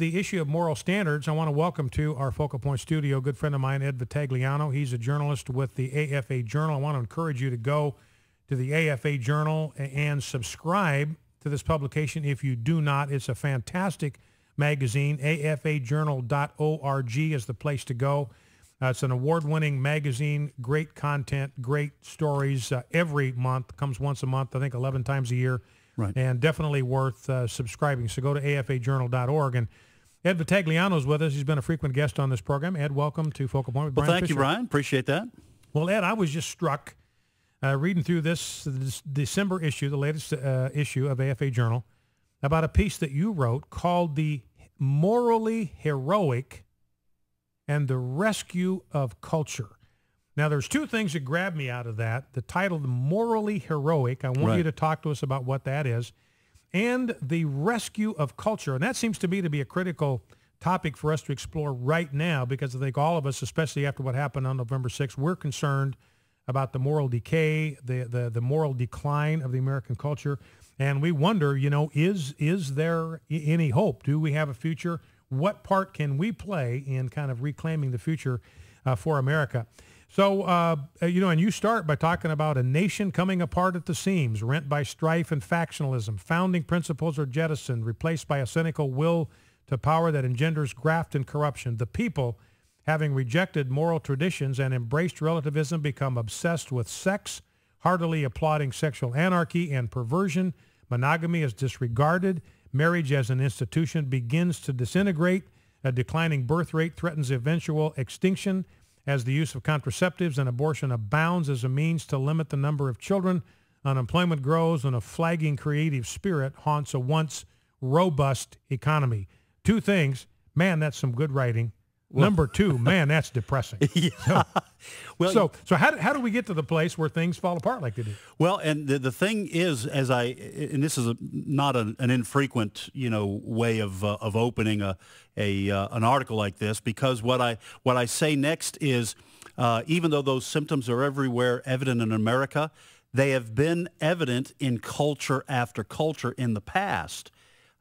the issue of moral standards, I want to welcome to our Focal Point studio a good friend of mine, Ed Vitagliano. He's a journalist with the AFA Journal. I want to encourage you to go to the AFA Journal and subscribe to this publication if you do not. It's a fantastic magazine. afajournal.org is the place to go. It's an award-winning magazine, great content, great stories every month. Comes once a month, I think 11 times a year. Right. And definitely worth subscribing. So go to afajournal.org. And Ed Vitagliano is with us. He's been a frequent guest on this program. Ed, welcome to Focal Point with Brian Thank Fisher. you, Brian. Appreciate that. Well, Ed, I was just struck reading through this December issue, the latest issue of AFA Journal, about a piece that you wrote called The Morally Heroic and the Rescue of Culture. Now, there's two things that grabbed me out of that. The title, The Morally Heroic, I want you to talk to us about what that is, and the rescue of culture. And that seems to me to be a critical topic for us to explore right now, because I think all of us, especially after what happened on November 6th, we're concerned about the moral decay, the moral decline of the American culture. And we wonder, you know, is there any hope? Do we have a future? What part can we play in kind of reclaiming the future for America? So, you know, and you start by talking about a nation coming apart at the seams, rent by strife and factionalism. Founding principles are jettisoned, replaced by a cynical will to power that engenders graft and corruption. The people, having rejected moral traditions and embraced relativism, become obsessed with sex, heartily applauding sexual anarchy and perversion. Monogamy is disregarded. Marriage as an institution begins to disintegrate. A declining birth rate threatens eventual extinction, as the use of contraceptives and abortion abounds as a means to limit the number of children. Unemployment grows, and a flagging creative spirit haunts a once robust economy. Two things, man, that's some good writing. Well, number two, man, that's depressing. Yeah. So how do we get to the place where things fall apart like they do? Well, and the thing is, and this is not an infrequent, you know, way of opening an article like this, because what I say next is, even though those symptoms are everywhere evident in America, they have been evident in culture after culture in the past,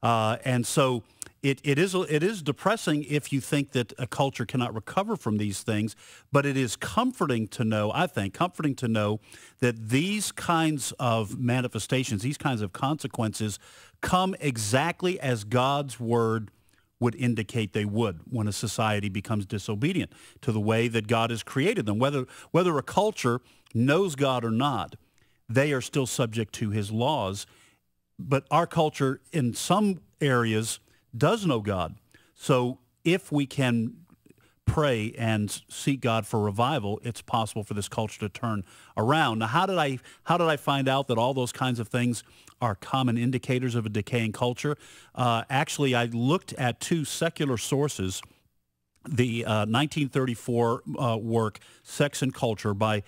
and so. It is depressing if you think that a culture cannot recover from these things, but it is comforting to know, I think, that these kinds of manifestations, these kinds of consequences come exactly as God's word would indicate they would when a society becomes disobedient to the way that God has created them. Whether a culture knows God or not, they are still subject to his laws. But our culture in some areas does know God. So if we can pray and seek God for revival, it's possible for this culture to turn around. Now, how did I find out that all those kinds of things are common indicators of a decaying culture? Actually, I looked at two secular sources. The 1934 work, Sex and Culture, by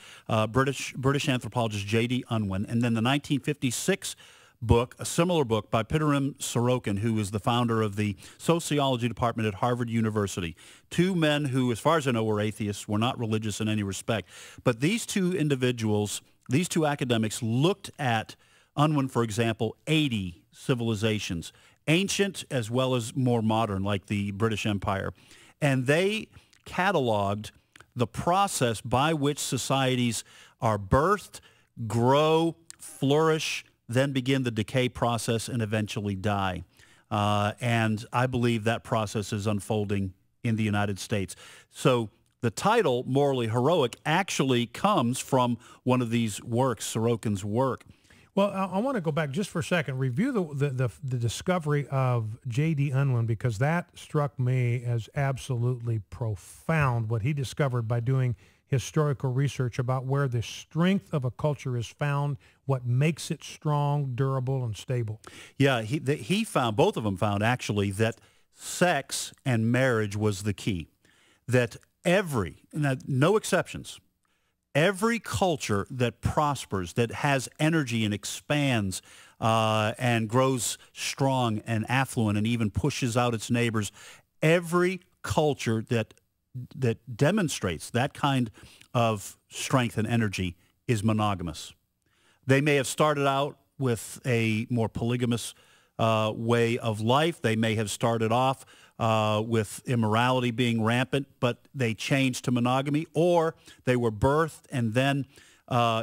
British anthropologist J.D. Unwin, and then the 1956 book, a similar book by Pitirim Sorokin, who is the founder of the sociology department at Harvard University. Two men who, as far as I know, were atheists, were not religious in any respect. But these two individuals, these two academics, looked at Unwin, for example, 80 civilizations, ancient as well as more modern, like the British Empire. And they cataloged the process by which societies are birthed, grow, flourish, then begin the decay process, and eventually die. And I believe that process is unfolding in the United States. So the title, Morally Heroic, actually comes from one of these works, Sorokin's work. Well, I want to go back just for a second, review the discovery of J.D. Unwin, because that struck me as absolutely profound, what he discovered by doing historical research about where the strength of a culture is found, what makes it strong, durable, and stable. Yeah, he found, both of them found actually, that sex and marriage was the key. That no exceptions, every culture that prospers, that has energy and expands and grows strong and affluent and even pushes out its neighbors, every culture that demonstrates that kind of strength and energy is monogamous. They may have started out with a more polygamous way of life. They may have started off with immorality being rampant, but they changed to monogamy, or they were birthed and then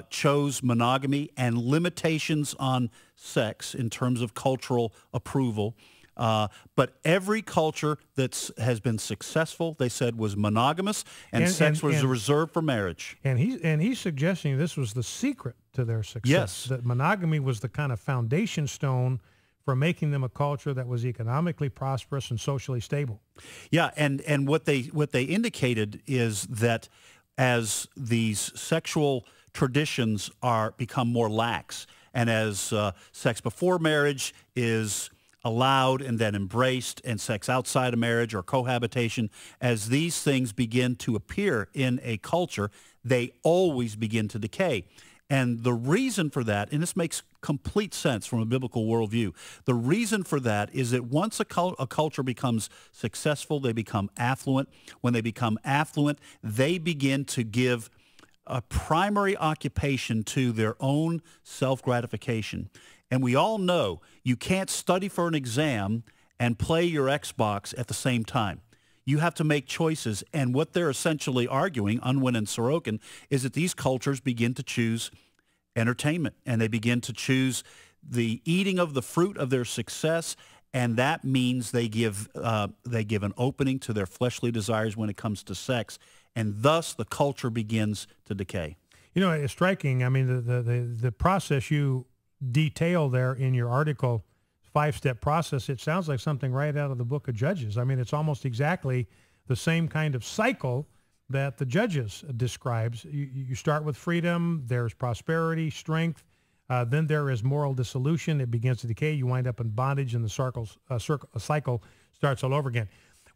chose monogamy and limitations on sex in terms of cultural approval. But every culture that has been successful, they said, was monogamous, and sex was reserved for marriage. And he's suggesting this was the secret to their success. Yes. That monogamy was the kind of foundation stone for making them a culture that was economically prosperous and socially stable. Yeah, and what they indicated is that as these sexual traditions become more lax, and as sex before marriage is allowed and then embraced, and sex outside of marriage or cohabitation, as these things begin to appear in a culture, they always begin to decay. And the reason for that, and this makes complete sense from a biblical worldview, the reason for that is that once a culture becomes successful, they become affluent. When they become affluent, they begin to give a primary occupation to their own self-gratification. And we all know you can't study for an exam and play your Xbox at the same time. You have to make choices. And what they're essentially arguing, Unwin and Sorokin, is that these cultures begin to choose entertainment, and they begin to choose the eating of the fruit of their success, and that means they give an opening to their fleshly desires when it comes to sex, and thus the culture begins to decay. You know, it's striking. I mean, the process you detail there in your article, 5-step process, it sounds like something right out of the book of Judges. I mean, it's almost exactly the same kind of cycle that the Judges describes. You start with freedom, there's prosperity, strength, then there is moral dissolution. It begins to decay. You wind up in bondage, and the cycle starts all over again.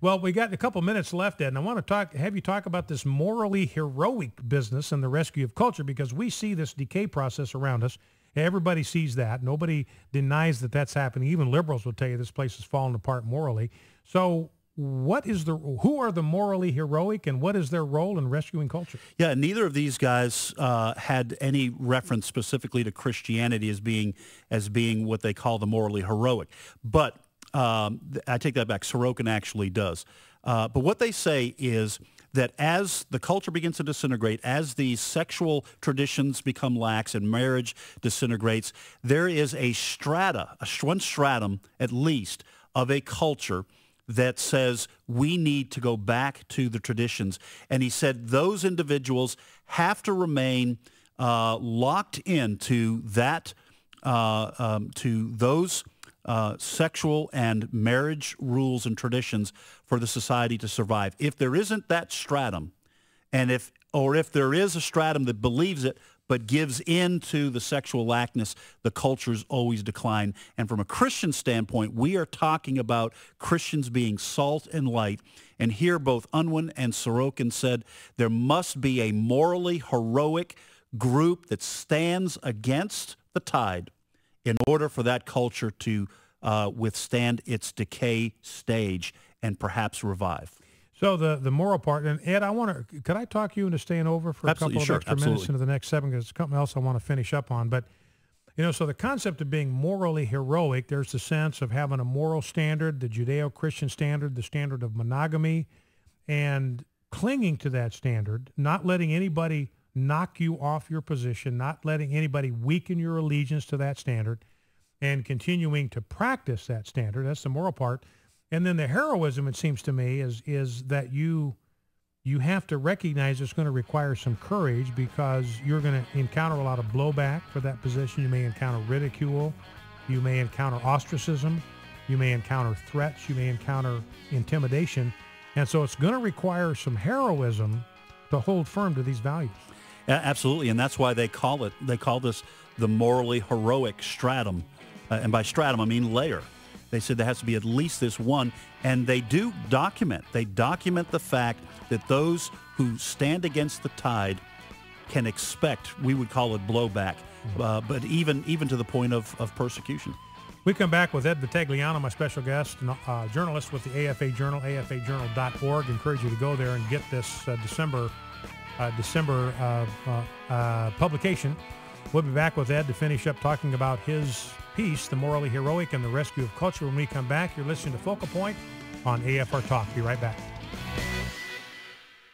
Well, we got a couple minutes left, Ed, and I want to have you talk about this morally heroic business and the rescue of culture, because we see this decay process around us. Everybody sees that. Nobody denies that that's happening. Even liberals will tell you this place is falling apart morally. So who are the morally heroic, and what is their role in rescuing culture? Yeah, neither of these guys had any reference specifically to Christianity as being what they call the morally heroic. But I take that back. Sorokin actually does. But what they say is that as the culture begins to disintegrate, as these sexual traditions become lax and marriage disintegrates, there is one stratum at least of a culture that says we need to go back to the traditions. And he said those individuals have to remain locked into that, to those sexual and marriage rules and traditions for the society to survive. If there isn't that stratum, and if there is a stratum that believes it but gives in to the sexual laxness, the cultures always decline. And from a Christian standpoint, we are talking about Christians being salt and light. And here both Unwin and Sorokin said there must be a morally heroic group that stands against the tide in order for that culture to withstand its decay stage and perhaps revive. So the moral part, and Ed, could I talk you into staying over for a couple of extra minutes into the next 7, because there's something else I want to finish up on. But, so the concept of being morally heroic, there's the sense of having a moral standard, the Judeo-Christian standard, the standard of monogamy, and clinging to that standard, not letting anybody knock you off your position, not letting anybody weaken your allegiance to that standard, and continuing to practice that standard. That's the moral part. And then the heroism, it seems to me, is that you have to recognize it's going to require some courage, because you're going to encounter a lot of blowback for that position. You may encounter ridicule. You may encounter ostracism. You may encounter threats. You may encounter intimidation. And so it's going to require some heroism to hold firm to these values. Absolutely, and that's why they call this the morally heroic stratum. And by stratum, I mean layer. They said there has to be at least this one, and they do document. They document the fact that those who stand against the tide can expect, we would call it blowback, but even to the point of persecution. We come back with Ed Vitagliano, my special guest, journalist with the AFA Journal, afajournal.org. Encourage you to go there and get this December publication. We'll be back with Ed to finish up talking about his piece, The Morally Heroic and the Rescue of Culture. When we come back, you're listening to Focal Point on AFR Talk. Be right back.